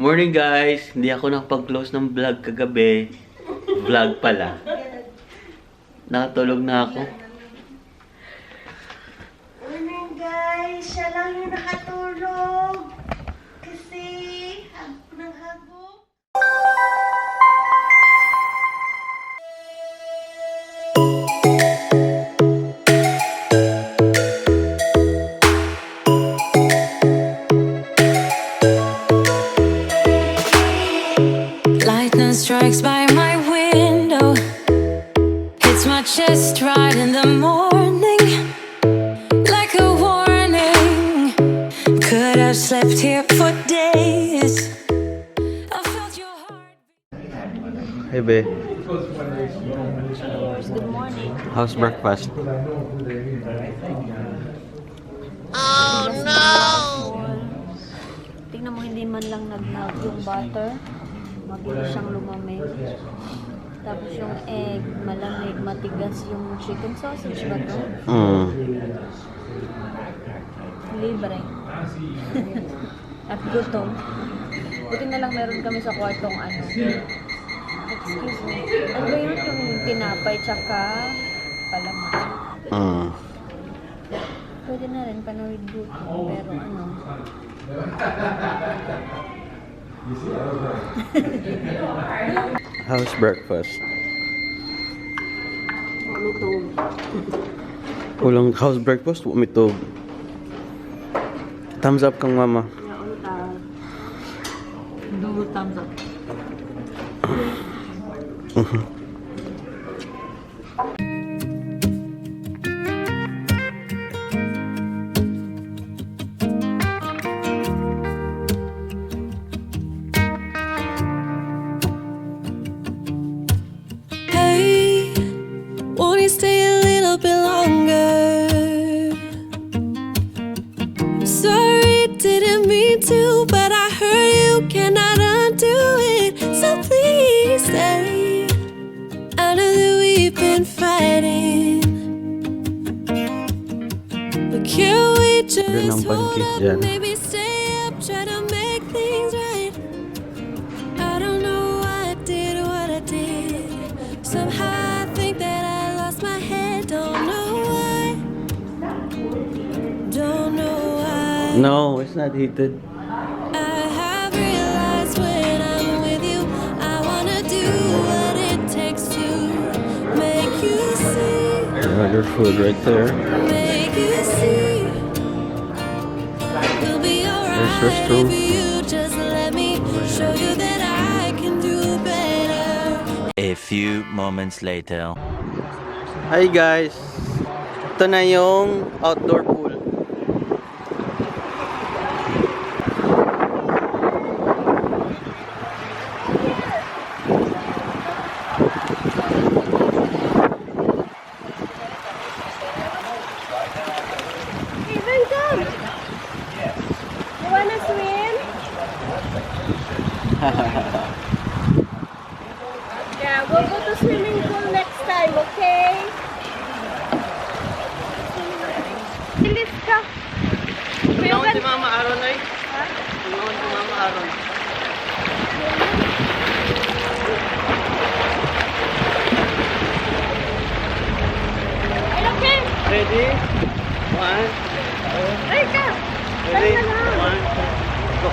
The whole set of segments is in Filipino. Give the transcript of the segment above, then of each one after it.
Morning guys! Hindi ako nakapag-close ng vlog kagabi. Vlog pala. Nakatulog na ako. Morning guys! Siya lang yung nakatulog. Kasi hagok ng hagok. Lightning strikes by my window, hits my chest right in the morning, like a warning. Could have slept here for days. I felt your heart. Hey babe. Good morning. How's breakfast? Tingnan mo, hindi man lang nag-melt yung butter. Mabilis siyang lumamig. Tapos yung egg, malamig, matigas yung chicken sausage ba to? Libre. At gutom. Buti na lang meron kami sa kwartong ano. Excuse me. Ano ba yun yung tinapay tsaka palaman? Pwede na rin panawid gutom, pero ano. How's breakfast? Ulang how's breakfast? Umitog. Thumbs up kang mama. Do thumbs up. Hey, won't you stay a little bit longer? I'm sorry, didn't mean to, but I heard you cannot undo it. So please stay. I know that we've been fighting, but can't we just hold pancake up? dyan. Maybe stay up, try to make things right. I don't know why I did what I did. Somehow I think that I lost my head. Don't know why. Don't know why. No, it's not heated. I have realized when I'm with you, I wanna do what it takes to make you see. Your food right there. Make you see. We'll be alright yours too. if you just let me show you that I can do better. A few moments later. Hi guys! Ito na yung outdoor pool. Even come! You wanna swim? Yeah, we'll go to swimming pool next time, okay? Bilis ka! Pinangon si Mama Aaron ay. Ha? Pinangon si Mama Aaron. Okay? Ready? One. Ay ka! Ready? Ay, na. One. Go.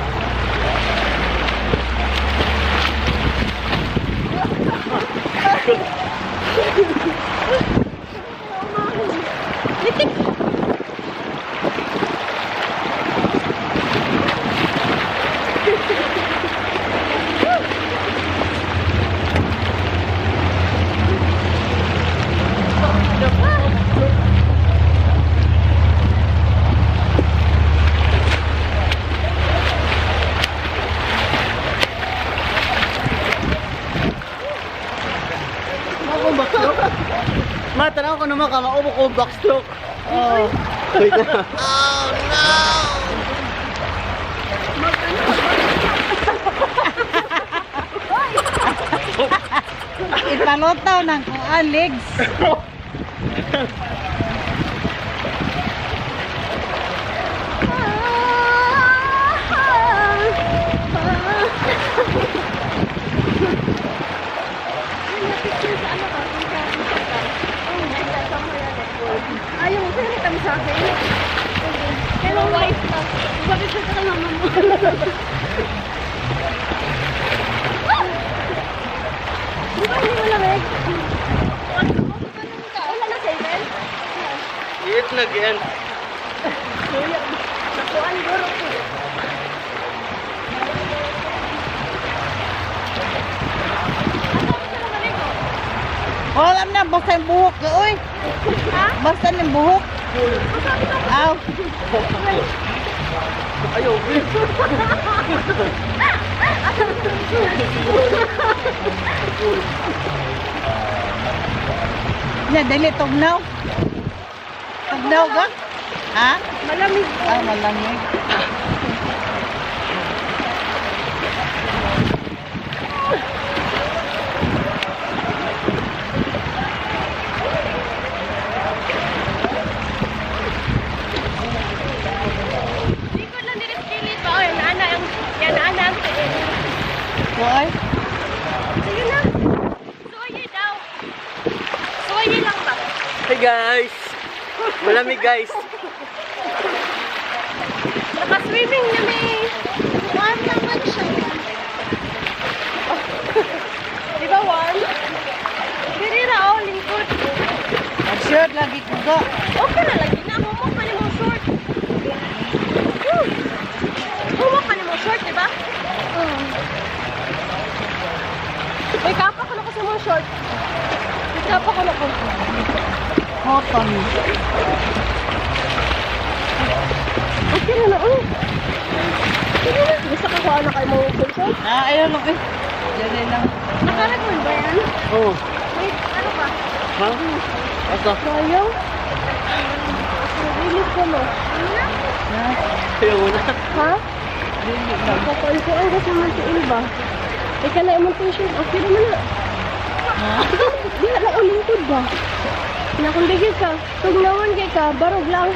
Litik! Ma, tanaw ko naman ka, maubok ko backstroke. Oh. Wait na. Ipalotaw ng kuan legs. Picture ka kay mama mo. Di ba hindi malamig? Wala na sa event? Iit na yan. Nakuhan guro ko. Wala na, basta yung buhok. Uy! Ha? Basta yung buhok. Aw! Ayaw, Yan, dali, tugnaw. Tugnaw ka? Ha? Malamig po. Ah, malamig. Likod lang din pilit ba? O, yan na ang tiin. Uy! Sige na. Suwaye daw. Suwaye lang ba? Hey guys! Malamig guys! Naka-swimming na may. Warm naman siya. Di ba warm? Diri ra o, lingkod. Mag-shirt lagi ko ka. Okay na lagi na. Humok pa ni mong short. Humok pa ni mong short, di ba? May kapa ko na ko sa mong short. May kapa ko na ko. Cotton. Okay na na, oh. Sige na. Gusto ka kuha na kayo mong full short? Ah, ayun lang eh. Dali lang. Nakarecord ba yan? Oh, Wait, ano ba? ha? Asa? Sayang. Release ko mo. Ayaw na. Ha? Kapal ko ang gusto naman si Ilba. Ika na imong t-shirt. Okay naman na. Di na lang ulingkod ba? Nakundigil ka. Tugnawan kay ka. Barog lang.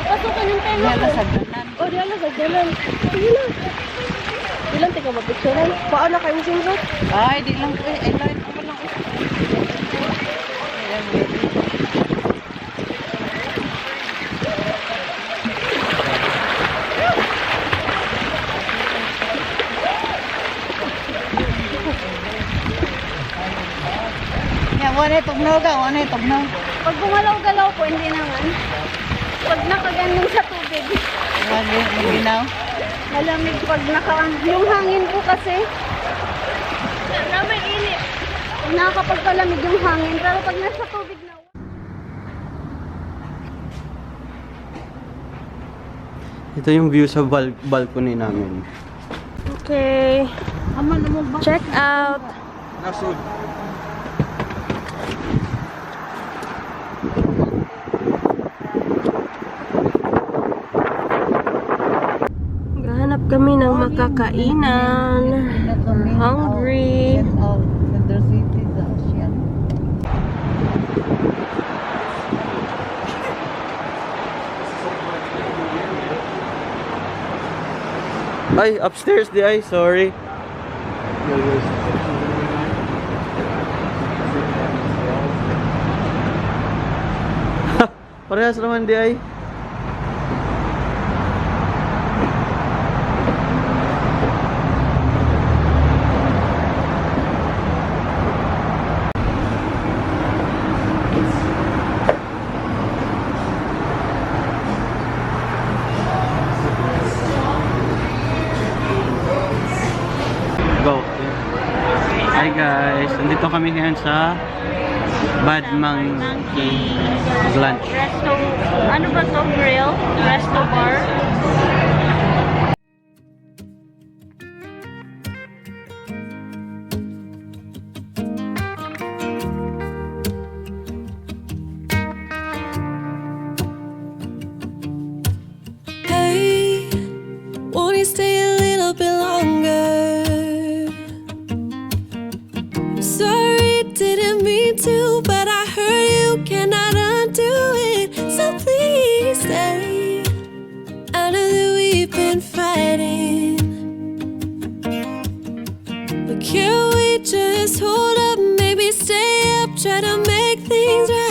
Pasok ka ng tenga Yan ko. lang sa ganan. O, di lang sa ganan. Sige na. Ilan tika ba picturean? Paano kayo sinrot? Ay, di lang eh. Ay, lang. Ako lang eh. Ayan, ready. Yan, wala tugnaw ka. Wala tugnaw. Pag gumalaw-galaw po, hindi naman. Pag nakaganong sa tubig. Wala, ginaw. Malamig pag yung hangin po kasi. Na may init. Nakakapagpalamig yung hangin. Pero pag nasa tubig na. Ito yung view sa balcony namin. Okay. Check out. Nasud. Hanap kami ng makakainan. Hungry. Center City, the ocean. Ay, upstairs di ay, sorry. Parehas naman di ay. Go. Hi guys, nandito kami ngayon sa Bad Monkey Lunch. Resto, ano ba to? Grill? Resto bar? Hey, won't you stay a little bit longer? I'm sorry, didn't mean to, but I heard you cannot undo it. So please stay. I know that we've been fighting, but can't we just hold up? Maybe stay up, try to make things right.